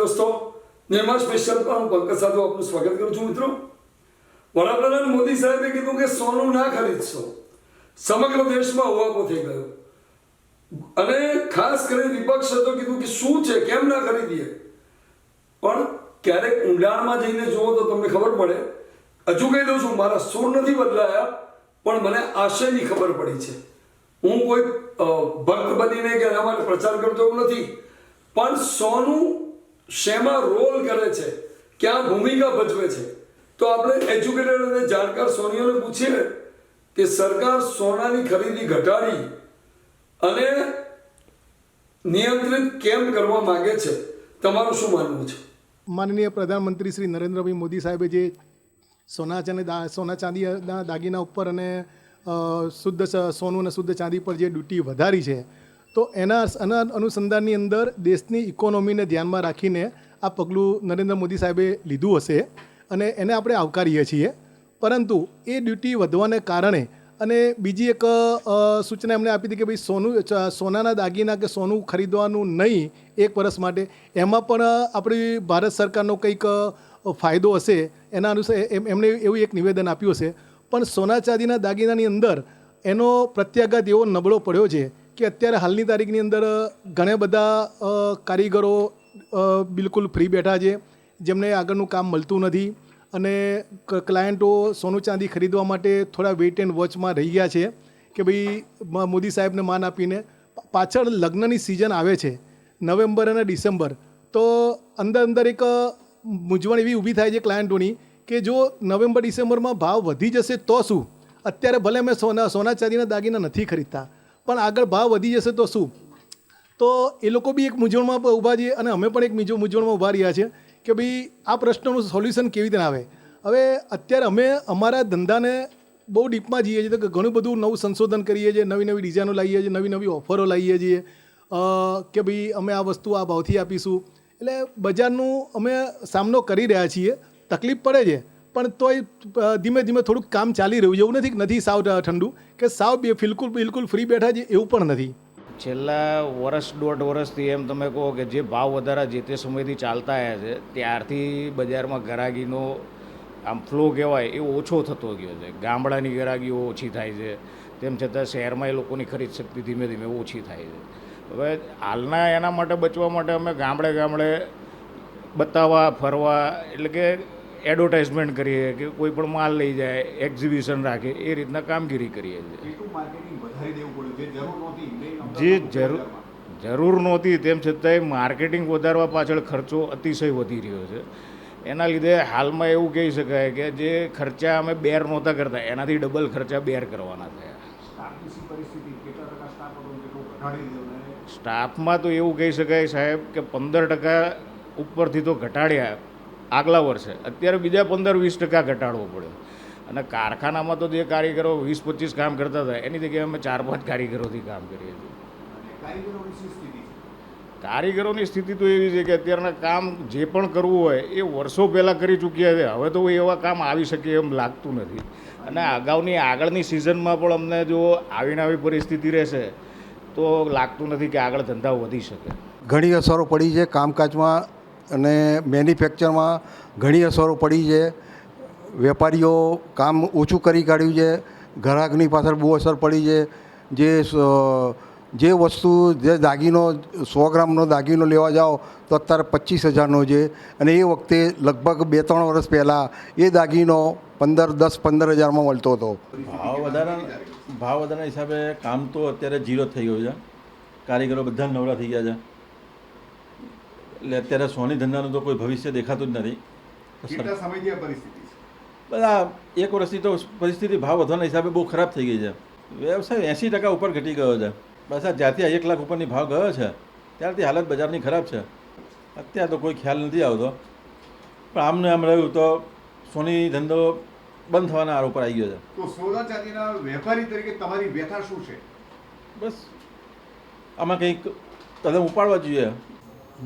દોસ્તો, નિર્માણ સ્પેશિયલ પર હું પંકજ સાધુ આપનું સ્વાગત કરું છું. મિત્રો, વડાપ્રધાન મોદી સાહેબે કીધું કે સોનું ના ખરીદશો. સમગ્ર દેશમાં અવાકો થઈ ગયો અને ખાસ કરીને વિપક્ષ તો કીધું કે શું છે, કેમ ના ખરીદીએ. પણ ક્યારેક ઊંડાણમાં જઈને જુઓ તો તમને ખબર પડે. હજુ કહી દઉં છું, મારા સૂર નથી બદલાયા, પણ મને આશયની ખબર પડી છે. હું કોઈ ભક્ત બનીને કે એના માટે પ્રચાર કરતો એવું નથી, પણ સોનું શેમાં રોલ કરે છે, ક્યાં ભૂમિકા ભજવે છે, તો આપણે એજ્યુકેટેડ અને જાણકાર સોનીઓને પૂછીએ કે સરકાર સોનાની ખરીદી ઘટાડી અને નિયંત્રિત કેમ કરવા માંગે છે. તમારું શું માનવું છે? માનનીય પ્રધાનમંત્રી શ્રી નરેન્દ્રભાઈ મોદી સાહેબે જે સોના ચાંદીના દાગીના ઉપર અને શુદ્ધ સોનું અને શુદ્ધ ચાંદી પર જે ડ્યુટી વધારી છે, તો એના અનુસંધાનની અંદર દેશની ઇકોનોમીને ધ્યાનમાં રાખીને આ પગલું નરેન્દ્ર મોદી સાહેબે લીધું હશે અને એને આપણે આવકારીએ છીએ. પરંતુ એ ડ્યુટી વધવાને કારણે અને બીજી એક સૂચના એમણે આપી હતી કે ભાઈ સોનાના દાગીના કે સોનું ખરીદવાનું નહીં 1 વર્ષ માટે, એમાં પણ આપણી ભારત સરકારનો કંઈક ફાયદો હશે. એના અનુસાર એમણે એવું એક નિવેદન આપ્યું હશે. પણ સોના ચાંદીના દાગીનાની અંદર એનો પ્રત્યાઘાત એવો નબળો પડ્યો છે કે અત્યારે હાલની તારીખની અંદર ઘણા બધા કારીગરો બિલકુલ ફ્રી બેઠા છે, જેમને આગળનું કામ મળતું નથી અને ક્લાયન્ટો સોનું ચાંદી ખરીદવા માટે થોડા વેઇટ એન્ડ વોચમાં રહી ગયા છે કે ભાઈ મોદી સાહેબને માન આપીને. પાછળ લગ્નની સિઝન આવે છે, નવેમ્બર અને ડિસેમ્બર, તો અંદર એક મૂંઝવણ એવી ઊભી થાય છે ક્લાયન્ટોની કે જો નવેમ્બર ડિસેમ્બરમાં ભાવ વધી જશે તો શું? અત્યારે ભલે અમે સોના ચાંદીના દાગીના નથી ખરીદતા, પણ આગળ ભાવ વધી જશે તો શું? તો એ લોકો બી એક મૂંઝવણમાં ઊભા છે અને અમે પણ એક મૂંઝવણમાં ઊભા રહ્યા છે કે ભાઈ આ પ્રશ્નનું સોલ્યુશન કેવી રીતે આવે. હવે અત્યારે અમે અમારા ધંધાને બહુ ડીપમાં જઈએ છીએ, તો ઘણું બધું નવું સંશોધન કરીએ છીએ, નવી ડિઝાઇનો લાવીએ છીએ, નવી ઓફરો લાવીએ છીએ કે ભાઈ અમે આ વસ્તુ આ ભાવથી આપીશું. એટલે બજારનું અમે સામનો કરી રહ્યા છીએ. તકલીફ પડે છે, પણ તોય ધીમે ધીમે થોડુંક કામ ચાલી રહ્યું છે. એવું નથી સાવ ઠંડુ કે સાવ બિલકુલ ફ્રી બેઠા છે, એવું પણ નથી. છેલ્લા વર્ષ 1.5 વર્ષથી એમ તમે કહો કે જે ભાવ વધારા જે તે સમયથી ચાલતા આવ્યા છે, ત્યારથી બજારમાં ગરાગીનો આમ ફ્લો કહેવાય એ ઓછો થતો ગયો છે. ગામડાની ગરાગીઓ ઓછી થાય છે, તેમ છતાં શહેરમાં એ લોકોની ખરીદ શક્તિ ધીમે ધીમે ઓછી થાય છે. હવે હાલના એના માટે બચવા માટે અમે ગામડે બતાવવા ફરવા, એટલે કે એડવર્ટાઇઝમેન્ટ કરીએ કે કોઈ પણ માલ લઈ જાય, એક્ઝિબિશન રાખે, એ રીતના કામગીરી કરીએ છીએ. જે જરૂર નહોતી તેમ છતાંય માર્કેટિંગ વધારવા પાછળ ખર્ચો અતિશય વધી રહ્યો છે. એના લીધે હાલમાં એવું કહી શકાય કે જે ખર્ચા અમે બેર નહોતા કરતા એનાથી ડબલ ખર્ચા બેર કરવાના થયા. સ્ટાફમાં તો એવું કહી શકાય સાહેબ કે 15% ઉપરથી તો ઘટાડ્યા આગલા વર્ષે. અત્યારે બીજા 15-20% ઘટાડવો પડ્યો. અને કારખાનામાં તો જે કારીગરો 20-25 કામ કરતા હતા એની જગ્યાએ અમે 4-5 કારીગરોથી કામ કરીએ છીએ. કારીગરોની સ્થિતિ તો એવી છે કે અત્યારના કામ જે પણ કરવું હોય એ વર્ષો પહેલાં કરી ચૂક્યા છે. હવે તો એવા કામ આવી શકે એમ લાગતું નથી. અને આગળની સિઝનમાં પણ અમને જો આવી પરિસ્થિતિ રહેશે તો લાગતું નથી કે આગળ ધંધા વધી શકે. ઘણી અસરો પડી છે કામકાજમાં અને મેન્યુફેક્ચરમાં ઘણી અસરો પડી છે. વેપારીઓ કામ ઓછું કરી કાઢ્યું છે, ગ્રાહકની પાછળ બહુ અસર પડી છે. જે વસ્તુ જે દાગીનો 100 ગ્રામનો દાગીનો લેવા જાઓ તો અત્યારે 25,000નો છે અને એ વખતે લગભગ 2-3 વર્ષ પહેલાં એ દાગીનો 10-15 હજારમાં મળતો હતો. ભાવ વધારાના હિસાબે કામ તો અત્યારે 0 થઈ ગયું છે. કારીગરો બધા નવરા થઈ ગયા છે. એટલે અત્યારે સોની ધંધાનું તો કોઈ ભવિષ્ય દેખાતું જ નથી. બધા 1 વર્ષથી તો પરિસ્થિતિ ભાવ વધવાના હિસાબે બહુ ખરાબ થઈ ગઈ છે. વ્યવસાય 80% ઉપર ઘટી ગયો છે. બસ જ્યારથી 1 લાખ ઉપરની ભાવ ગયો છે ત્યારથી હાલત બજારની ખરાબ છે. અત્યારે તો કોઈ ખ્યાલ નથી આવતો, પણ આમને આમ રહ્યું તો સોની ધંધો બંધ થવાના આરોપ પર આવી ગયો છે. તો સોના ચાંદીના વેપારી તરીકે તમારી વ્યથા શું છે? બસ આમાં કંઈક કદમ ઉપાડવા જોઈએ.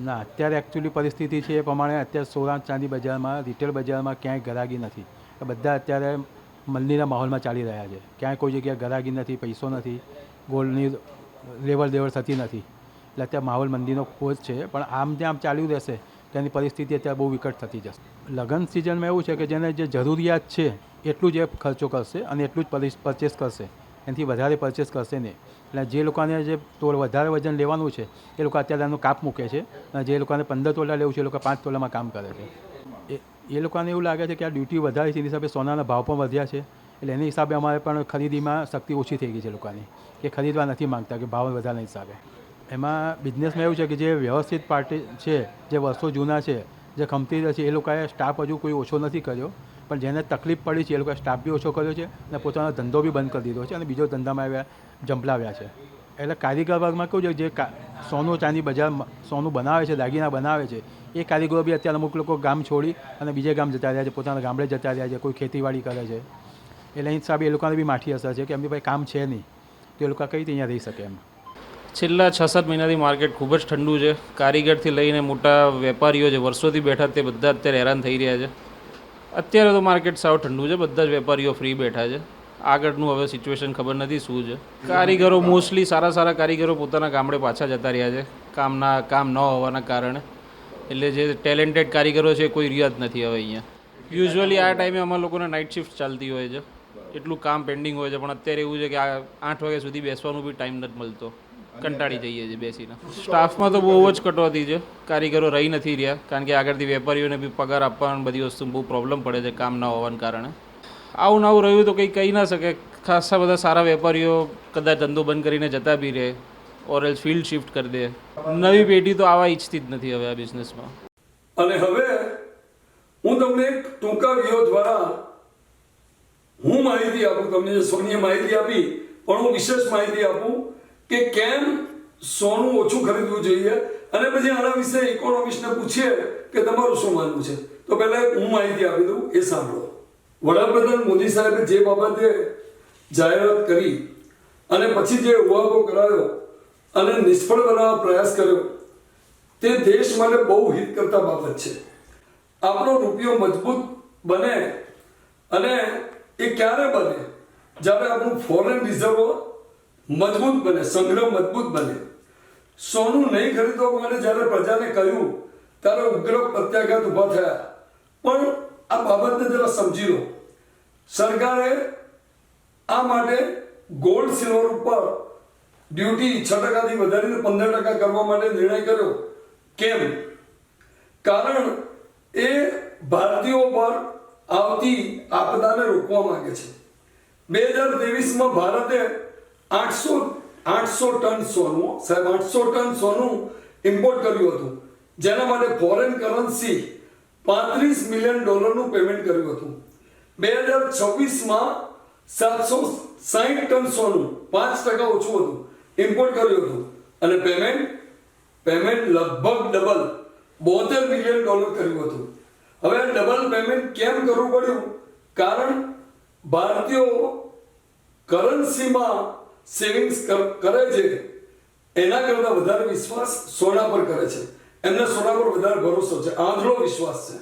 ના, અત્યારે એકચ્યુઅલી પરિસ્થિતિ છે એ પ્રમાણે અત્યારે સોના ચાંદી બજારમાં, રિટેલ બજારમાં ક્યાંય ગરાગી નથી. બધા અત્યારે મંદીના માહોલમાં ચાલી રહ્યા છે. ક્યાંય કોઈ જગ્યાએ ગરાગી નથી, પૈસો નથી, ગોલ્ડની લેવડ દેવડ થતી નથી. એટલે અત્યારે માહોલ મંદીનો ખોજ છે. પણ આમ ચાલ્યું રહેશે તો તો એની પરિસ્થિતિ અત્યારે બહુ વિકટ થતી જશે. લગ્ન સિઝનમાં એવું છે કે જેને જે જરૂરિયાત છે એટલું જ એ ખર્ચો કરશે અને એટલું જ પરચેસ કરશે, એનાથી વધારે પરચેસ કરશે નહીં. એટલે જે લોકોને જે વધારે વજન લેવાનું છે એ લોકો અત્યારે એનું કાપ મૂકે છે, અને જે લોકોને 15 તોલા લેવું છે એ લોકો 5 તોલામાં કામ કરે છે. એ લોકોને એવું લાગે છે કે આ ડ્યુટી વધારે છે, એની હિસાબે સોનાના ભાવ પણ વધ્યા છે, એટલે એની હિસાબે અમારે પણ ખરીદીમાં શક્તિ ઓછી થઈ ગઈ છે લોકોની, કે ખરીદવા નથી માગતા કે ભાવ વધારાના હિસાબે. એમાં બિઝનેસમાં એવું છે કે જે વ્યવસ્થિત પાર્ટી છે, જે વર્ષો જૂના છે, જે ખમતી છે, એ લોકોએ સ્ટાફ હજુ કોઈ ઓછો નથી કર્યો, પણ જેને તકલીફ પડી છે એ લોકોએ સ્ટાફ બી ઓછો કર્યો છે અને પોતાનો ધંધો બી બંધ કરી દીધો છે અને બીજો ધંધામાં આવ્યા જંપલાવ્યા છે. એટલે કારીગર વર્ગમાં કેવું છે, જે સોનું ચાંદી બજારમાં સોનું બનાવે છે, દાગીના બનાવે છે, એ કારીગરો બી અત્યારે અમુક લોકો ગામ છોડી અને બીજે ગામ જતા રહ્યા છે, પોતાના ગામડે જતા રહ્યા છે, કોઈ ખેતીવાડી કરે છે. એટલે એ હિસાબે એ લોકોને બી માઠી અસર છે કે એમની પાસે કામ છે નહીં, તો એ લોકો કઈ રીતે અહીંયા રહી શકે એમ. છેલ્લા 6-7 મહિનાથી માર્કેટ ખૂબ જ ઠંડુ છે. કારીગરથી લઈને મોટા વેપારીઓ જે વર્ષોથી બેઠા તે બધા અત્યારે હેરાન થઈ રહ્યા છે. અત્યારે તો માર્કેટ સાવ ઠંડુ છે, બધા જ વેપારીઓ ફ્રી બેઠા છે. આગળનું હવે સિચ્યુએશન ખબર નથી શું છે. કારીગરો મોસ્ટલી સારા કારીગરો પોતાના ગામડે પાછા જતા રહ્યા છે કામ ન હોવાના કારણે. એટલે જે ટેલેન્ટેડ કારીગરો છે કોઈ રહ્યા જ નથી હવે અહીંયા. યુઝ્યુઅલી આ ટાઈમે અમારા લોકોને નાઇટ શિફ્ટ ચાલતી હોય છે, એટલું કામ પેન્ડિંગ હોય છે, પણ અત્યારે એવું છે કે આ 8 વાગ્યા સુધી બેસવાનું બી ટાઈમ નથી મળતો, કંટાળી જઈએ છીએ બેસીને. સ્ટાફમાં તો બહુ જ કટોતી છે, કારીગરો રહી નથી રહ્યા, કારણ કે આગળથી વેપારીઓને બી પગાર આપવાની બધી વસ્તુ બહુ પ્રોબ્લેમ પડે છે કામ ના હોવાના કારણે. આવું નવું રહ્યું તો કંઈ કહી ના શકે. ખાસા બધા સારા વેપારીઓ કદાચ ધંધો બંધ કરીને જતા બી રહે, ઓર એલ્સ ફિલ્ડ શિફ્ટ કરી દે. નવી પેઢી તો આવા ઈચ્છતી જ નથી હવે આ બિઝનેસમાં. અને હવે હું તમને એક ટૂંકા વિડીયો દ્વારા હું માહિતી આપું, તમને જે સોનીએ માહિતી આપી, પણ હું વિશેષ માહિતી આપું કે કેમ સોનું ઓછું ખરીદવું જોઈએ, અને પછી આના વિશે ઇકોનોમિસ્ટને પૂછીએ કે તમારું શું માનવું છે. તો પહેલા હું માહિતી આપી દઉં, એ સાંભળો. વડાપ્રધાન મોદી સાહેબે જે બાબતે જાહેરાત કરી અને પછી જે ઉહાપો કરાયો અને નિષ્ફળ બનાવવા પ્રયાસ કર્યો, તે દેશ માટે બહુ હિત કરતા બાબત છે. આપણો રૂપિયો મજબૂત બને, અને એ ક્યારે બને? જ્યારે આપણું ફોરેન રિઝર્વ મજબૂત બને, સંગ્રહ મજબૂત બને. સોનું નહીં ખરીદવા માટે જ્યારે પ્રજાને કહ્યું ત્યારે ઉગ્ર પ્રત્યાઘાત ઊભા થયા. પણ આ બાબતને જરા સમજી લો. સરકારે આ માટે ગોલ્ડ સિલ્વર ઉપર ડ્યુટી 6%થી વધારીને 15% કરવા માટે નિર્ણય કર્યો. કેમ? કારણ એ ભારતીયો પર આવતી આપદાને રોકવા માંગે છે. 2023માં ભારતે 800 ટન સોનું, સાહેબ 800 ટન સોનું ઇમ્પોર્ટ કર્યું હતું, જેના માટે ફોરેન કરન્સી $35 મિલિયન પેમેન્ટ કર્યું હતું. 2026માં 760 ટન સોનું, 5% ઓછું હતું, ઇમ્પોર્ટ કર્યું હતું, અને પેમેન્ટ લગભગ ડબલ $72 મિલિયન કર્યું હતું. હવે ડબલ પેમેન્ટ કેમ કરવું પડ્યું? કારણ ભારતીયો કરન્સીમાં સેવિંગ્સ કરે છે, એના કરતા વધારે વિશ્વાસ સોના પર કરે છે. એમને સોના પર વધારે ભરોસો છે, આંધળો વિશ્વાસ છે.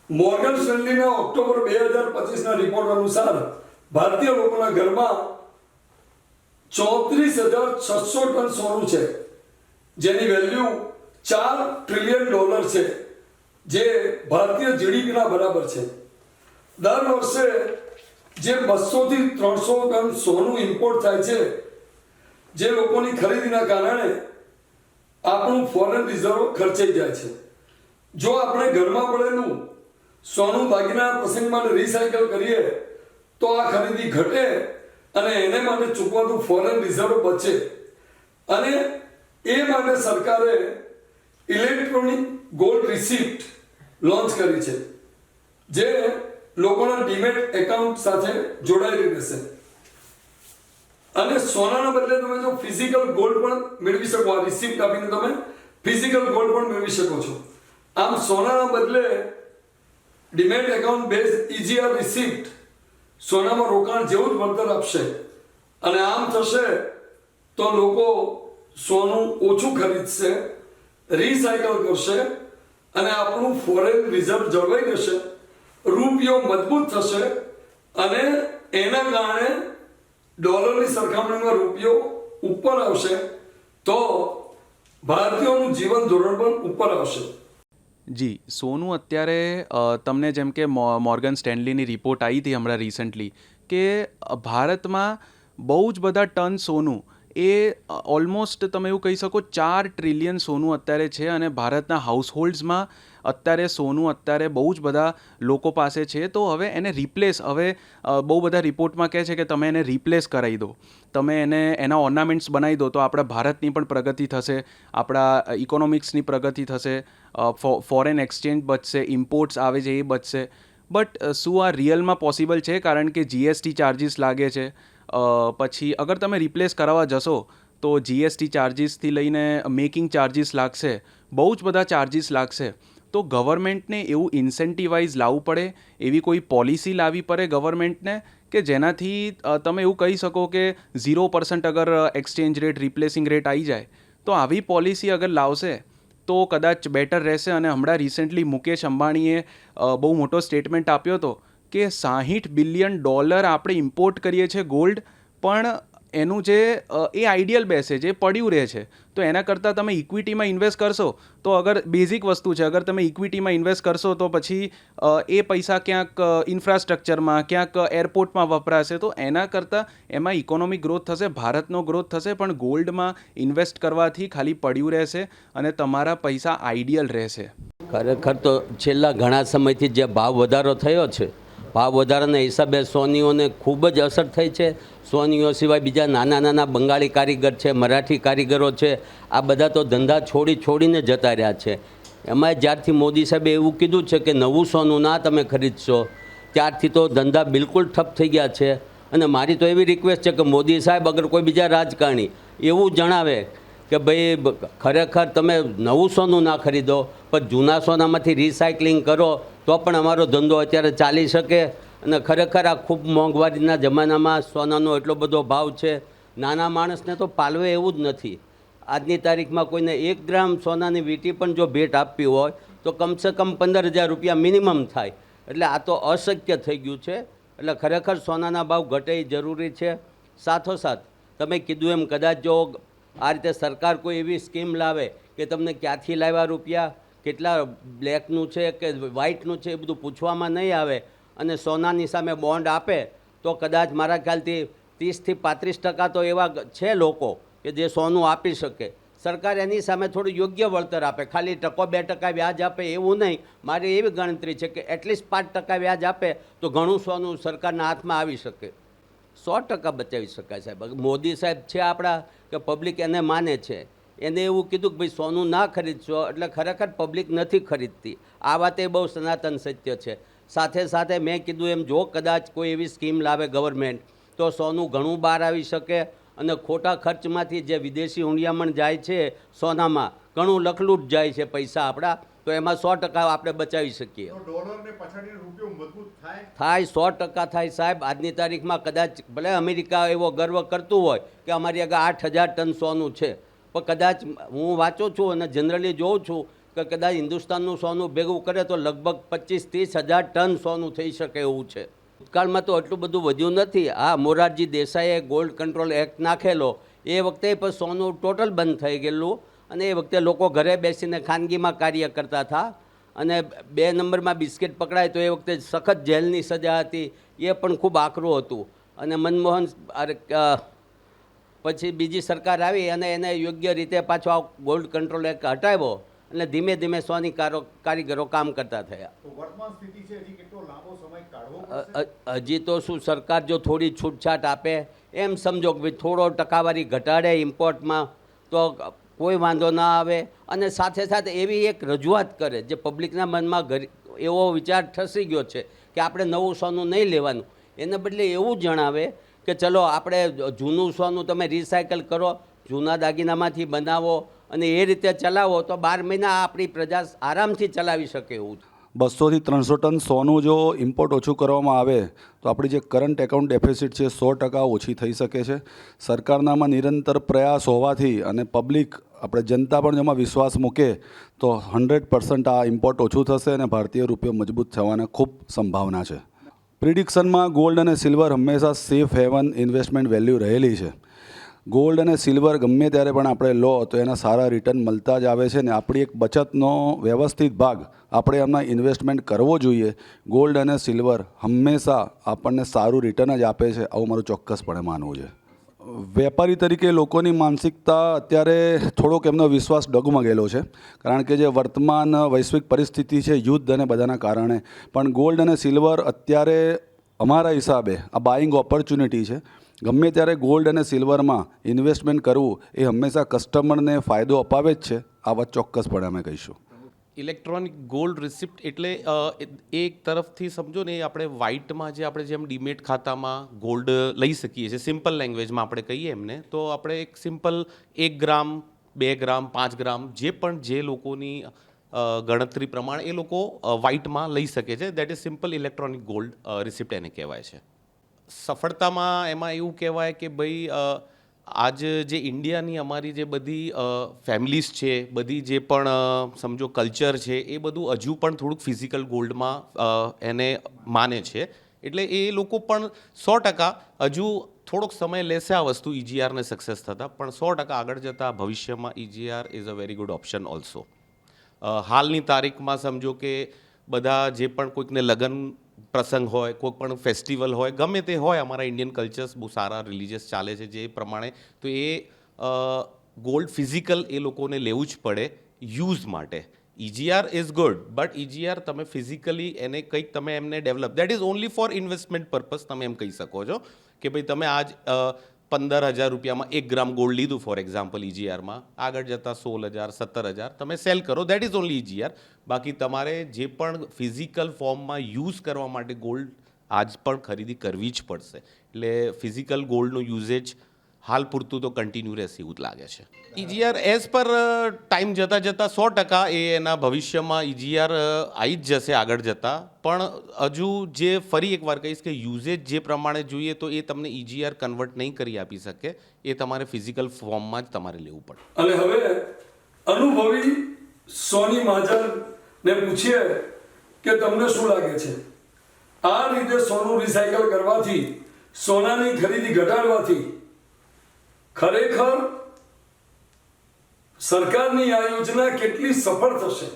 મોર્ગન સ્ટેનલીના ઓક્ટોબર 2025ના રિપોર્ટ અનુસાર ભારતીય લોકોના ઘરમાં 34,600 ટન સોનું છે, જેની વેલ્યુ $4 ટ્રિલિયન છે, જે ભારતીય જીડીપીના બરાબર છે. દર વર્ષે જે 200 થી 300 ટન સોનું ઇમ્પોર્ટ થાય છે, જે લોકોની ખરીદીના કારણે આપણું ફોરેન રિઝર્વ ખર્ચાઈ જાય છે. જો આપણે ઘરમાં પડેલું સોનું દાગીના પ્રસંગ માટે રિસાયકલ કરીએ તો આ ખરીદી ઘટે અને એને માટે ચૂકવાતું ફોરેન રિઝર્વ બચે. અને એ માટે સરકારે ઇલેક્ટ્રોનિક ગોલ્ડ રિસિપ્ટ લોન્ચ કરી છે, જે લોકોના ડીમેટ એકાઉન્ટ સાથે જોડાયેલી રહેશે. અને સોનાના બદલે તમે જો ફિઝિકલ ગોલ્ડ પણ મેળવી શકો, આ રિસિપ્ટ આપીને તમે ફિઝિકલ ગોલ્ડ પણ મેળવી શકો છો. આમ સોનાના બદલે demat account base EGR receipt સોનામાં રોકાણ જેવું જ વળતર આપશે. અને આમ થશે તો લોકો સોનું ઓછું ખરીદશે, રિસાયકલ કરશે, અને આપણું ફોરેન રિઝર્વ જળવાઈ રહેશે, રૂપિયો મજબૂત થશે, અને એના કારણે ડોલરની સરખામણીમાં રૂપિયો ઉપર આવશે, તો ભારતીયોનું જીવન ધોરણ પણ ઉપર આવશે. જી સોનું અત્યારે તમને જેમ કે મોર્ગન સ્ટેનલીની રિપોર્ટ આવી હતી હમણાં રિસન્ટલી કે ભારતમાં બહુ જ બધા ટન સોનું એ ઓલમોસ્ટ તમે એવું કહી શકો 4 ટ્રિલિયન સોનું અત્યારે છે અને ભારતના હાઉસહોલ્ડ્સમાં અત્યારે સોનું અત્યારે બહુ જ બધા લોકો પાસે છે. તો હવે એને રિપ્લેસ બહુ બધા રિપોર્ટમાં કહે છે કે તમે એને રિપ્લેસ કરાવી દો, તમે એના ઓર્નામેન્ટ્સ બનાવી દો તો આપણા ભારતની પણ પ્રગતિ થશે, આપણા ઇકોનોમિક્સની પ્રગતિ થશે, ફોરેન એક્સચેન્જ બચશે, ઇમ્પોર્ટ્સ આવે છે એ બચશે. બટ શું આ રિયલમાં પોસિબલ છે? કારણ કે જીએસટી ચાર્જિસ લાગે છે. પછી અગર તમે રિપ્લેસ કરાવવા જશો તો જીએસટી ચાર્જિસથી લઈને મેકિંગ ચાર્જિસ લાગશે, બહુ જ બધા ચાર્જિસ લાગશે. તો ગવર્મેન્ટને એવું ઇન્સેન્ટિવાઇઝ લાવવું પડે, એવી કોઈ પોલિસી લાવવી પડે ગવર્મેન્ટને કે જેનાથી તમે એવું કહી શકો કે 0% અગર એક્સચેન્જ રેટ રિપ્લેસિંગ રેટ આવી જાય તો આવી પોલિસી અગર લાવશે તો કદાચ બેટર રહેશે. અને હમણાં રિસેન્ટલી મુકેશ અંબાણીએ બહુ મોટો સ્ટેટમેન્ટ આપ્યો હતો કે $60 બિલિયન આપણે ઇમ્પોર્ટ કરીએ છીએ ગોલ્ડ, પણ એનું જે એ આઈડિયલ બેસે છે, પડ્યું રહે છે. તો એના કરતાં તમે ઇક્વિટીમાં ઇન્વેસ્ટ કરશો તો અગર બેઝિક વસ્તુ છે, અગર તમે ઇક્વિટીમાં ઇન્વેસ્ટ કરશો તો પછી એ પૈસા ક્યાંક ઇન્ફ્રાસ્ટ્રક્ચરમાં, ક્યાંક એરપોર્ટમાં વપરાશે. તો એના કરતાં એમાં ઇકોનોમિક ગ્રોથ થશે, ભારતનો ગ્રોથ થશે. પણ ગોલ્ડમાં ઇન્વેસ્ટ કરવાથી ખાલી પડ્યું રહેશે અને તમારા પૈસા આઈડિયલ રહેશે. ખરેખર તો છેલ્લા ઘણા સમયથી જે ભાવ વધારો થયો છે, ભાવ વધારાના હિસાબે સોનીઓને ખૂબ જ અસર થઈ છે. સોનીઓ સિવાય બીજા નાના નાના બંગાળી કારીગર છે, મરાઠી કારીગરો છે, આ બધા તો ધંધા છોડીને જતા રહ્યા છે. એમાં જ્યારથી મોદી સાહેબે એવું કીધું છે કે નવું સોનું ના તમે ખરીદશો, ત્યારથી તો ધંધા બિલકુલ ઠપ થઈ ગયા છે. અને મારી તો એવી રિક્વેસ્ટ છે કે મોદી સાહેબ અગર કોઈ બીજા રાજકારણી એવું જણાવે કે ભાઈ ખરેખર તમે નવું સોનું ના ખરીદો પણ જૂના સોનામાંથી રિસાયકલિંગ કરો તો પણ અમારો ધંધો અત્યારે ચાલી શકે. અને ખરેખર આ ખૂબ મોંઘવારીના જમાનામાં સોનાનો એટલો બધો ભાવ છે, નાના માણસને તો પાલવે એવું જ નથી. આજની તારીખમાં કોઈને 1 ગ્રામ સોનાની વીંટી પણ જો ભેટ આપવી હોય તો કમસે કમ 15,000 રૂપિયા મિનિમમ થાય. એટલે આ તો અશક્ય થઈ ગયું છે. એટલે ખરેખર સોનાના ભાવ ઘટે એ જરૂરી છે. સાથોસાથ તમે કીધું એમ કદાચ જો આ રીતે સરકાર કોઈ એવી સ્કીમ લાવે કે તમને ક્યાંથી લાવ્યા રૂપિયા, કેટલા બ્લેકનું છે કે વ્હાઇટનું છે એ બધું પૂછવામાં નહીં આવે અને સોનાની સામે બોન્ડ આપે તો કદાચ મારા ખ્યાલથી 30 થી 35% તો એવા છે લોકો કે જે સોનું આપી શકે. સરકાર એની સામે થોડું યોગ્ય વળતર આપે, ખાલી 1%-2% વ્યાજ આપે એવું નહીં. મારી એવી ગણતરી છે કે એટલીસ્ટ 5% વ્યાજ આપે તો ઘણું સોનું સરકારના હાથમાં આવી શકે. 100% બચાવી શકાય સાહેબ. મોદી સાહેબ છે આપણા કે પબ્લિક એને માને છે, એને એવું કીધું કે ભાઈ સોનું ના ખરીદશો એટલે ખરેખર પબ્લિક નથી ખરીદતી. આ વાત એ બહુ સનાતન સત્ય છે. સાથે સાથે મેં કીધું એમ જો કદાચ કોઈ એવી સ્કીમ લાવે ગવર્મેન્ટ તો સોનું ઘણું બહાર આવી શકે અને ખોટા ખર્ચમાંથી જે વિદેશી હુંડિયામણ જાય છે સોનામાં, ઘણું લખલૂટ જાય છે પૈસા આપણા, તો એમાં 100% આપણે બચાવી શકીએ. ડોલરને પછાડીને રૂપિયો મજબૂત થાય 100% થાય સાહેબ. આજની તારીખમાં કદાચ ભલે અમેરિકા એવો ગર્વ કરતું હોય કે અમારી આગળ 8,000 ટન સોનું છે, પણ કદાચ હું વાંચું છું અને જનરલી જોઉં છું કે કદાચ હિન્દુસ્તાનનું સોનું ભેગું કરે તો લગભગ 25-30 હજાર ટન સોનું થઈ શકે એવું છે. ભૂતકાળમાં તો એટલું બધું વધ્યું નથી. હા, મોરારજી દેસાઈએ ગોલ્ડ કંટ્રોલ એક્ટ નાખેલો એ વખતે પણ સોનું ટોટલ બંધ થઈ ગયેલું અને એ વખતે લોકો ઘરે બેસીને ખાનગીમાં કાર્ય કરતા હતા અને 2 નંબરમાં બિસ્કિટ પકડાય તો એ વખતે સખત જેલની સજા હતી. એ પણ ખૂબ આકરું હતું. અને મનમોહન પછી બીજી સરકાર આવી અને એને યોગ્ય રીતે પાછો આ ગોલ્ડ કંટ્રોલ એક્ટ હટાવ્યો અને ધીમે ધીમે સોની કારીગરો કામ કરતા થયા. વર્તમાન સ્થિતિ છે, હજી કેટલો લાંબો સમય કાઢવો પડશે? હજી તો શું સરકાર જો થોડી છૂટછાટ આપે, એમ સમજો કે ભાઈ થોડો ટકાવારી ઘટાડે ઇમ્પોર્ટમાં તો કોઈ વાંધો ના આવે. અને સાથે સાથે એવી એક રજૂઆત કરે જે પબ્લિકના મનમાં એવો વિચાર ઠસી ગયો છે કે આપણે નવું સોનું નહીં લેવાનું, એને બદલે એવું જણાવે કે ચલો આપણે જૂનું સોનું તમે રિસાયકલ કરો, જૂના દાગીનામાંથી બનાવો અને એ રીતે ચલાવો તો 12 મહિના આપણી પ્રજા આરામથી ચલાવી શકે એવું. 200 થી 300 ટન સોનું જો ઇમ્પોર્ટ ઓછું કરવામાં આવે તો આપણી જે કરંટ એકાઉન્ટ ડેફિસિટ છે 100% ઓછી થઈ શકે છે. સરકારનામાં નિરંતર પ્રયાસ હોવાથી અને પબ્લિક આપણે જનતા પણ જેમાં વિશ્વાસ મૂકે તો 100% આ ઇમ્પોર્ટ ઓછું થશે અને ભારતીય રૂપિયો મજબૂત થવાના ખૂબ સંભાવના છે. પ્રિડિક્શનમાં ગોલ્ડ અને સિલ્વર હંમેશા સેફ હેવન ઇન્વેસ્ટમેન્ટ વેલ્યુ રહેલી છે. ગોલ્ડ અને સિલ્વર ગમે ત્યારે પણ આપણે લો તો એના સારા રિટર્ન મળતા જ આવે છે ને આપણી એક બચતનો વ્યવસ્થિત ભાગ આપણે એમાં ઇન્વેસ્ટમેન્ટ કરવો જોઈએ. ગોલ્ડ અને સિલ્વર હંમેશા આપણને સારું રિટર્ન જ આપે છે, આવું મારું ચોક્કસપણે માનવું છે. વેપારી તરીકે લોકોની માનસિકતા અત્યારે થોડોક એમનો વિશ્વાસ ડગમગેલો છે, કારણ કે જે વર્તમાન વૈશ્વિક પરિસ્થિતિ છે, યુદ્ધ અને બધાના કારણે. પણ ગોલ્ડ અને સિલ્વર અત્યારે અમારા હિસાબે આ બાઇંગ ઓપોર્ચ્યુનિટી છે. ગમે ત્યારે ગોલ્ડ અને સિલ્વરમાં ઇન્વેસ્ટમેન્ટ કરવું એ હંમેશા કસ્ટમરને ફાયદો અપાવે જ છે, આ વાત ચોક્કસપણે અમે કહીશું. ઇલેક્ટ્રોનિક ગોલ્ડ રિસિપ્ટ એટલે એક તરફથી સમજો ને, આપણે વ્હાઇટમાં જે આપણે જેમ ડીમેટ ખાતામાં ગોલ્ડ લઈ શકીએ છીએ, સિમ્પલ લેંગ્વેજમાં આપણે કહીએ એમને, તો આપણે એક સિમ્પલ 1 ગ્રામ 2 ગ્રામ 5 ગ્રામ જે પણ જે લોકોની ગણતરી પ્રમાણે એ લોકો વ્હાઇટમાં લઈ શકે છે. That is simple electronic gold receipt એને કહેવાય છે. સફળતામાં એમાં એવું કહેવાય કે ભાઈ આજ જે ઇન્ડિયાની અમારી જે બધી ફેમિલીઝ છે, બધી જે પણ સમજો કલ્ચર છે, એ બધું હજુ પણ થોડુંક ફિઝિકલ ગોલ્ડમાં એને માને છે. એટલે એ લોકો પણ 100% હજુ થોડોક સમય લેશે આ વસ્તુ EGRને સક્સેસ થતાં, પણ 100% આગળ જતાં ભવિષ્યમાં EGR is a very good option also. હાલની તારીખમાં સમજો કે બધા જે પણ કોઈકને લગ્ન પ્રસંગ હોય, કોઈ પણ ફેસ્ટિવલ હોય, ગમે તે હોય, અમારા ઇન્ડિયન કલ્ચર્સ બહુ સારા રિલિજિયસ ચાલે છે જે પ્રમાણે, તો એ ગોલ્ડ ફિઝિકલ એ લોકોને લેવું જ પડે યુઝ માટે. EGR is good, but EGR તમે ફિઝિકલી એને કંઈક તમે એમને develop, that is only for investment purpose. તમે એમ કહી શકો છો કે ભાઈ તમે આજ 15,000 રૂપિયામાં 1 ગ્રામ ગોલ્ડ લીધું ફોર એક્ઝામ્પલ EGRમાં, આગળ જતાં 16,000 17,000 તમે સેલ કરો, દેટ ઇઝ ઓનલી EGR. બાકી તમારે જે પણ ફિઝિકલ ફોર્મમાં યુઝ કરવા માટે ગોલ્ડ આજ પણ ખરીદી કરવી જ પડશે. એટલે ફિઝિકલ ગોલ્ડનું યુઝેજ હાલ પૂરતું તો કન્ટિન્યુ રહેશે એવું જ લાગે છે. EGR એઝ પર ટાઈમ જતાં 100% એ એના ભવિષ્યમાં EGR આવી જ જશે આગળ જતાં. પણ હજુ જે ફરી એકવાર કહીશ કે યુઝેજ જે પ્રમાણે જોઈએ તો એ તમને EGR કન્વર્ટ નહીં કરી આપી શકે, એ તમારે ફિઝિકલ ફોર્મમાં જ તમારે લેવું પડે. અને હવે અનુભવી સોની મહાજનને પૂછીએ કે તમને શું લાગે છે, આ રીતે સોનું રિસાયકલ કરવાથી, સોનાની ખરીદી ઘટાડવાથી ખરેખર સરકારની આ યોજના કેટલી સફળ થશે?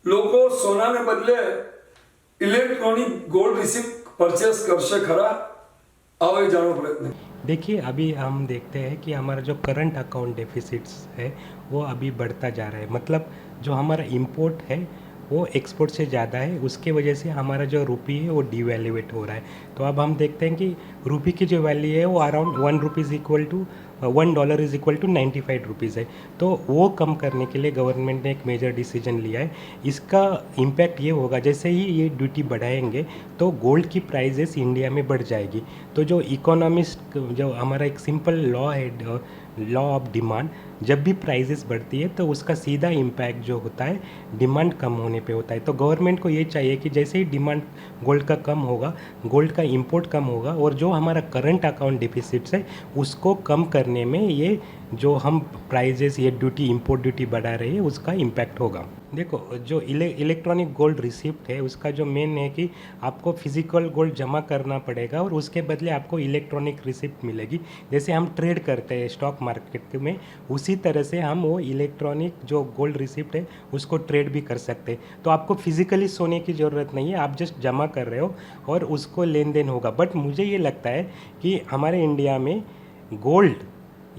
લોકો સોનાને બદલે इलेक्ट्रॉनिक गोल्ड रिसिप्ट परचेस करसे खरा? आओ जानो प्रयत्न. देखिए, अभी हम देखते हैं कि हमारा जो करंट अकाउंट डेफिसिट्स है वो अभी बढ़ता जा रहा है. मतलब जो हमारा इंपोर्ट है वो एक्सपोर्ट से ज़्यादा है, उसके वजह से हमारा जो रुपी है वो डिवैल्यूएट हो रहा है. तो अब हम देखते हैं कि रुपी की जो वैल्यू है वो around $1 is equal to 95 rupees है. तो वो कम करने के लिए गवर्नमेंट ने एक मेजर डिसीजन लिया है. इसका इम्पैक्ट ये होगा, जैसे ही ये ड्यूटी बढ़ाएंगे तो गोल्ड की प्राइजेस इंडिया में बढ़ जाएगी. तो जो इकोनॉमिस्ट, जो हमारा एक सिंपल लॉ है, लॉ ऑफ डिमांड, जब भी प्राइजेस बढ़ती है तो उसका सीधा इम्पैक्ट जो होता है डिमांड कम होने पे होता है. तो गवर्नमेंट को ये चाहिए कि जैसे ही डिमांड गोल्ड का कम होगा, गोल्ड का इंपोर्ट कम होगा, और जो हमारा करंट अकाउंट डिफिसिट्स है उसको कम करने में ये जो हम प्राइजेस, ये ड्यूटी, इंपोर्ट ड्यूटी बढ़ा रही है, उसका इम्पैक्ट होगा. देखो, जो इलेक्ट्रॉनिक गोल्ड रिसिप्ट है उसका जो मेन है कि आपको फिजिकल गोल्ड जमा करना पड़ेगा और उसके बदले आपको इलेक्ट्रॉनिक रिसिप्ट मिलेगी. जैसे हम ट्रेड करते हैं स्टॉक मार्केट में, उसी तरह से हम वो इलेक्ट्रॉनिक जो गोल्ड रिसिप्ट है उसको ट्रेड भी कर सकते हैं. तो आपको फिजिकली सोने की ज़रूरत नहीं है, आप जस्ट जमा कर रहे हो और उसको लेन देन होगा. बट मुझे ये लगता है कि हमारे इंडिया में गोल्ड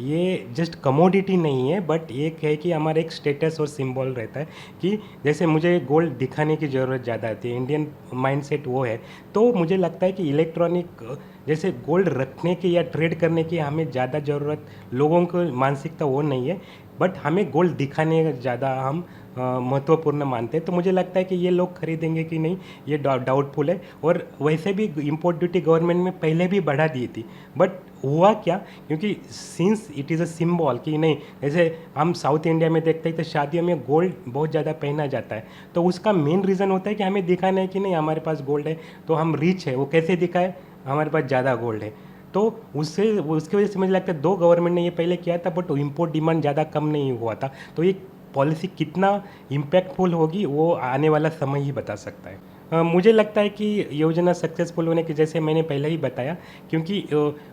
ये जस्ट कमोडिटी नहीं है, बट एक है कि हमारा एक स्टेटस और सिंबल रहता है कि जैसे मुझे गोल्ड दिखाने की ज़रूरत ज़्यादा आती है, इंडियन माइंडसेट वो है. तो मुझे लगता है कि इलेक्ट्रॉनिक जैसे गोल्ड रखने की या ट्रेड करने की हमें ज़्यादा ज़रूरत, लोगों को मानसिकता वो नहीं है, बट हमें गोल्ड दिखाने का ज़्यादा हम महत्वपूर्ण मानते हैं. तो मुझे लगता है कि ये लोग खरीदेंगे कि नहीं, ये डाउटफुल है. और वैसे भी इंपोर्ट ड्यूटी गवर्नमेंट में पहले भी बढ़ा दी थी, बट हुआ क्या, क्योंकि since it is a symbol कि नहीं, जैसे हम साउथ इंडिया में देखते हैं तो शादियों में गोल्ड बहुत ज़्यादा पहना जाता है. तो उसका मेन रीज़न होता है कि हमें दिखाना है कि नहीं हमारे पास गोल्ड है, तो हम रिच है. वो कैसे दिखाए, हमारे पास ज़्यादा गोल्ड है. तो उसकी वजह से मुझे लगता है 2 गवर्नमेंट ने ये पहले किया था, बट इम्पोर्ट डिमांड ज़्यादा कम नहीं हुआ था. तो एक पॉलिसी कितना इम्पैक्टफुल होगी वो आने वाला समय ही बता सकता है। मुझे लगता है कि योजना सक्सेसफुल होने के, जैसे मैंने पहले ही बताया, क्योंकि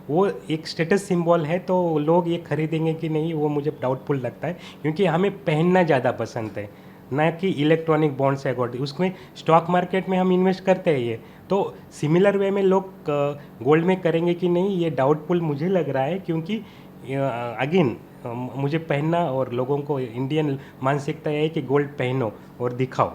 वो एक स्टेटस सिंबल है, तो लोग ये खरीदेंगे कि नहीं वो मुझे डाउटफुल लगता है, क्योंकि हमें पहनना ज़्यादा पसंद है, ना कि इलेक्ट्रॉनिक बॉन्ड्स अकॉर्डिंग। उसमें स्टॉक मार्केट में हम इन्वेस्ट करते हैं ये, तो सिमिलर वे में लोग गोल्ड में करेंगे कि नहीं, ये डाउटफुल मुझे लग रहा है, क्योंकि अगेन मुझे पहनना, और लोगों को इंडियन मानसिकता है कि गोल्ड पहनो और दिखाओ।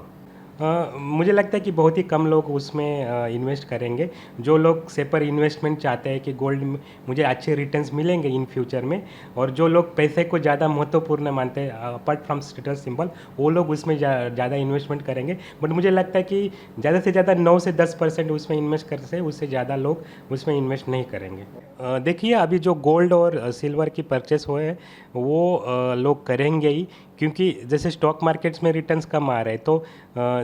मुझे लगता है कि बहुत ही कम लोग उसमें इन्वेस्ट करेंगे। जो लोग सेपर इन्वेस्टमेंट चाहते हैं कि गोल्ड में मुझे अच्छे रिटर्न्स मिलेंगे इन फ्यूचर में, और जो लोग पैसे को ज़्यादा महत्वपूर्ण मानते हैं अपार्ट फ्रॉम स्टेटस सिंबल, वो लोग उसमें ज़्यादा इन्वेस्टमेंट करेंगे। बट मुझे लगता है कि ज़्यादा से ज़्यादा 9 से 10% उसमें इन्वेस्ट करते हैं, उससे ज़्यादा लोग उसमें इन्वेस्ट नहीं करेंगे। देखिए, अभी जो गोल्ड और सिल्वर की परचेस हुए हैं वो लोग करेंगे ही, क्योंकि जैसे स्टॉक मार्केट्स में रिटर्न्स कम आ रहे हैं, तो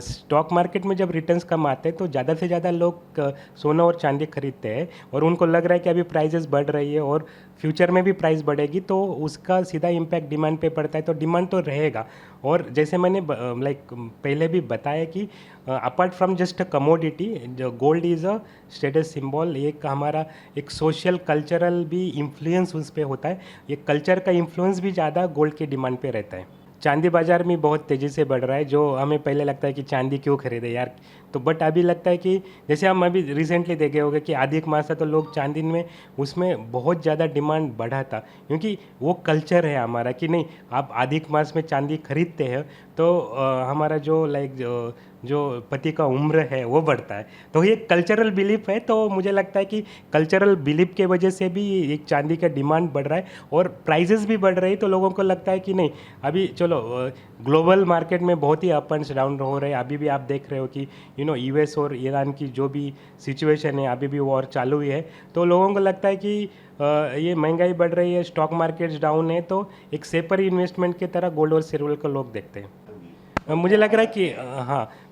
स्टॉक मार्केट में जब रिटर्न्स कम आते हैं तो ज़्यादा से ज़्यादा लोग सोना और चांदी खरीदते हैं, और उनको लग रहा है कि अभी प्राइजेस बढ़ रही है और फ्यूचर में भी प्राइस बढ़ेगी, तो उसका सीधा इम्पैक्ट डिमांड पे पड़ता है, तो डिमांड तो रहेगा। और जैसे मैंने पहले भी बताया कि apart from just a commodity, जो gold is a status symbol, एक हमारा एक सोशल कल्चरल भी इन्फ्लुएंस उस पर होता है, ये कल्चर का इन्फ्लुएंस भी ज़्यादा गोल्ड के डिमांड पे रहता है। चांदी बाज़ार में बहुत तेज़ी से बढ़ रहा है, जो हमें पहले लगता है कि चांदी क्यों खरीदे यार, तो बट अभी लगता है कि जैसे हम अभी रिसेंटली देखे होंगे कि अधिक मास था, तो लोग चांदी में उसमें बहुत ज़्यादा डिमांड बढ़ा था, क्योंकि वो कल्चर है हमारा कि नहीं, आप अधिक मास में चांदी खरीदते हैं तो हमारा जो जो पति का उम्र है वो बढ़ता है, तो ये कल्चरल बिलीफ है। तो मुझे लगता है कि कल्चरल बिलीफ के वजह से भी एक चांदी का डिमांड बढ़ रहा है और प्राइजेस भी बढ़ रही है, तो लोगों को लगता है कि नहीं, अभी चलो ग्लोबल मार्केट में बहुत ही अप एंड डाउन हो रहे हैं। अभी भी आप देख रहे हो कि यूएस और ईरान की जो भी सिचुएशन है, अभी भी वॉर चालू ही है, तो लोगों को लगता है कि ये महंगाई बढ़ रही है, स्टॉक मार्केट्स डाउन है, तो एक सेपर इन्वेस्टमेंट की तरह गोल्ड और सिल्वर को लोग देखते हैं। मुझे लग रहा है कि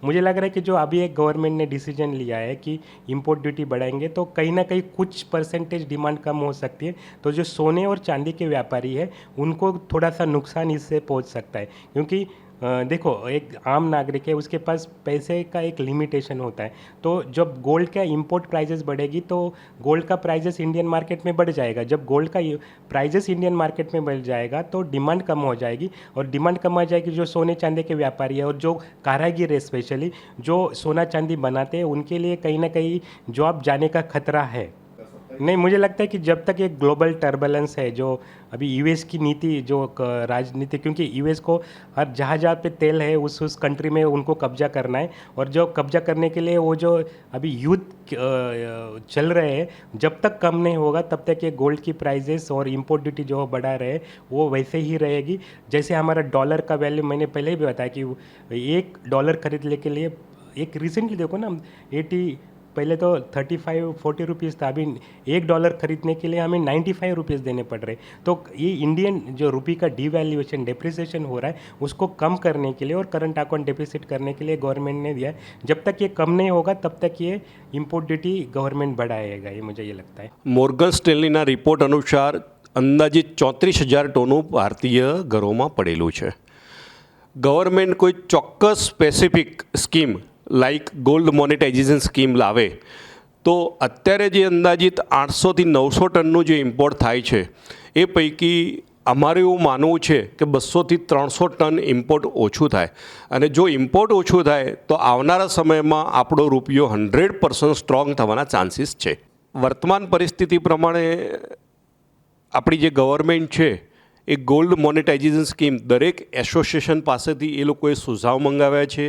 मुझे लग रहा है कि जो अभी एक गवर्नमेंट ने डिसीजन लिया है कि इंपोर्ट ड्यूटी बढ़ाएंगे, तो कहीं ना कहीं कुछ परसेंटेज डिमांड कम हो सकती है, तो जो सोने और चांदी के व्यापारी है उनको थोड़ा सा नुकसान इससे पहुंच सकता है, क्योंकि देखो, एक आम नागरिक है, उसके पास पैसे का एक लिमिटेशन होता है, तो जब गोल्ड का इंपोर्ट प्राइजेस बढ़ेगी तो गोल्ड का प्राइजेस इंडियन मार्केट में बढ़ जाएगा। जब गोल्ड का प्राइजेस इंडियन मार्केट में बढ़ जाएगा तो डिमांड कम हो जाएगी, और डिमांड कम आ जाएगी, जो सोने चांदी के व्यापारी है और जो कारागिर है, स्पेशली जो सोना चांदी बनाते हैं, उनके लिए कहीं ना कहीं जॉब जाने का खतरा है। नहीं, मुझे लगता है कि जब तक एक ग्लोबल टर्बुलेंस है, जो अभी यूएस की नीति, जो राजनीति, क्योंकि यूएस को हर जहाँ पे तेल है उस कंट्री में उनको कब्जा करना है, और जो कब्जा करने के लिए वो जो अभी युद्ध चल रहे हैं, जब तक कम नहीं होगा तब तक ये गोल्ड की प्राइजेस और इंपोर्ट ड्यूटी जो बढ़ा रहे वो वैसे ही रहेगी। जैसे हमारा डॉलर का वैल्यू, मैंने पहले ही बताया कि $1 खरीदने के लिए, एक रिसेंटली देखो ना, 80, पहले तो 35-40 रुपीज़ था, अभी $1 खरीदने के लिए हमें 95 रुपीज़ देने पड़ रहे। तो ये इंडियन जो रुपये का डिवैल्यूएशन, डेप्रिसिएशन हो रहा है, उसको कम करने के लिए और करंट अकाउंट डेफिसिट करने के लिए गवर्नमेंट ने दिया है। जब तक ये कम नहीं होगा तब तक ये इम्पोर्ट ड्यूटी गवर्नमेंट बढ़ाएगा, ये मुझे ये लगता है। મોર્ગન સ્ટેનલીના રિપોર્ટ અનુસાર અંદાજિત 34,000 ટોનું ભારતીય ઘરોમાં પડેલું છે. ગવર્મેન્ટ કોઈ ચોક્કસ specific scheme like gold monetisation scheme લાવે તો અત્યારે જે અંદાજિત 800થી 900 ટનનું જે ઇમ્પોર્ટ થાય છે એ પૈકી અમારે એવું માનવું છે કે 200થી 300 ટન ઇમ્પોર્ટ ઓછું થાય, અને જો ઇમ્પોર્ટ ઓછું થાય તો આવનારા સમયમાં આપણો રૂપિયો 100% સ્ટ્રોંગ થવાના ચાન્સીસ છે. વર્તમાન પરિસ્થિતિ પ્રમાણે આપણી જે ગવર્મેન્ટ છે એ ગોલ્ડ મોનેટાઇઝેશન સ્કીમ દરેક એસોસિએશન પાસેથી એ લોકોએ સુઝાવ મંગાવ્યા છે.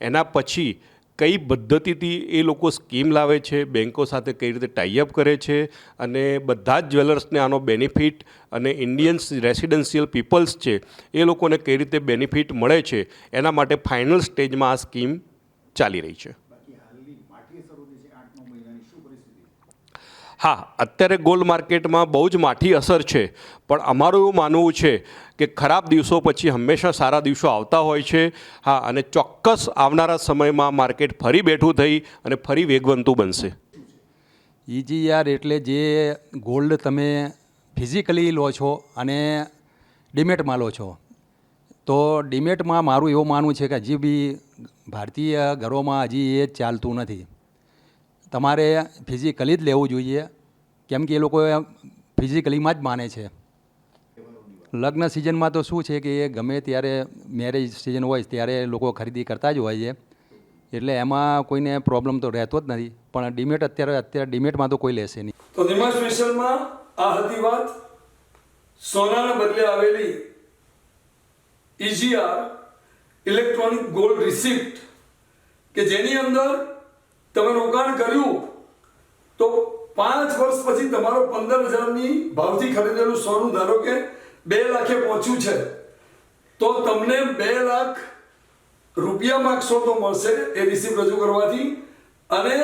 એના પછી કઈ પદ્ધતિથી એ લોકો સ્કીમ લાવે છે, બેન્કો સાથે કઈ રીતે ટાઈઅપ કરે છે, અને બધા જ જ્વેલર્સને આનો બેનિફિટ, અને ઇન્ડિયન્સ રેસિડેન્શિયલ પીપલ્સ છે એ લોકોને કઈ રીતે બેનિફિટ મળે છે, એના માટે ફાઇનલ સ્ટેજમાં આ સ્કીમ ચાલી રહી છે. હા, અત્યારે ગોલ્ડ માર્કેટમાં બહુ જ માઠી અસર છે, પણ અમારું એવું માનવું છે કે ખરાબ દિવસો પછી હંમેશા સારા દિવસો આવતા હોય છે. હા, અને ચોક્કસ આવનારા સમયમાં માર્કેટ ફરી બેઠું થઈ અને ફરી વેગવંતું બનશે. EGR એટલે જે ગોલ્ડ તમે ફિઝિકલી લો છો અને ડિમેટમાં લો છો, તો ડીમેટમાં મારું એવું માનવું છે કે હજી બી ભારતીય ઘરોમાં હજી એ ચાલતું નથી. તમારે ફિઝિકલી જ લેવું જોઈએ, કેમ કે એ લોકો ફિઝિકલીમાં જ માને છે. લગ્ન સિઝનમાં તો શું છે કે એ ગમે ત્યારે મેરેજ સિઝન હોય ત્યારે લોકો ખરીદી કરતા જ હોય છે, એટલે એમાં કોઈને પ્રોબ્લેમ તો રહેતો જ નથી. પણ ડીમેટ અત્યારે ડીમેટમાં તો કોઈ લેશે નહીં. તો નિમા સ્પેશિયલમાં આ હતી વાત સોનાના બદલે આવેલી EGR ઇલેક્ટ્રોનિક ગોલ્ડ રિસિપ્ટ, કે જેની અંદર તમે રોકાણ કર્યું તો 5 વર્ષ પછી તમારો 15,000ની ભાવથી ખરીદેલું સોનું ધારો કે 2 લાખે પહોંચ્યું છે, તો તમને 2 લાખ રૂપિયા માગશો તો મળશે એ રિસિપ્ટ રજૂ કરવાથી. અને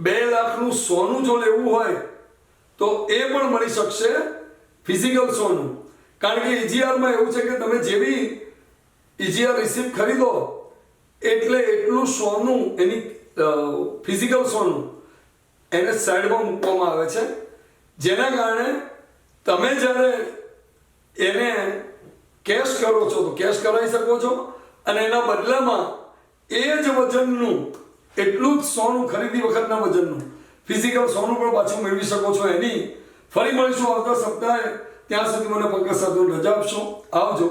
2 લાખનું સોનું જો લેવું હોય તો એ પણ મળી શકશે, ફિઝિકલ સોનું. કારણ કે EGRમાં એવું છે કે તમે જેવી EGR રિસિપ્ટ ખરીદો એટલે એટલું સોનું, એની ફિઝિકલ સોનું એને સાઈડમાં મૂકવામાં આવે છે, જેના કારણે તમે જ્યારે એને કેશ કરો છો તો કેશ કરાવી શકો છો, અને એના બદલામાં એ જ વજનનું એટલું જ સોનું ખરીદી વખતના વજનનું ફિઝિકલ સોનું પણ પાછું મેળવી શકો છો. એની ફરી મળીશું આવતા સપ્તાહે. ત્યાં સુધી મને પંકજ સાધુ રજા આપશો. આવજો.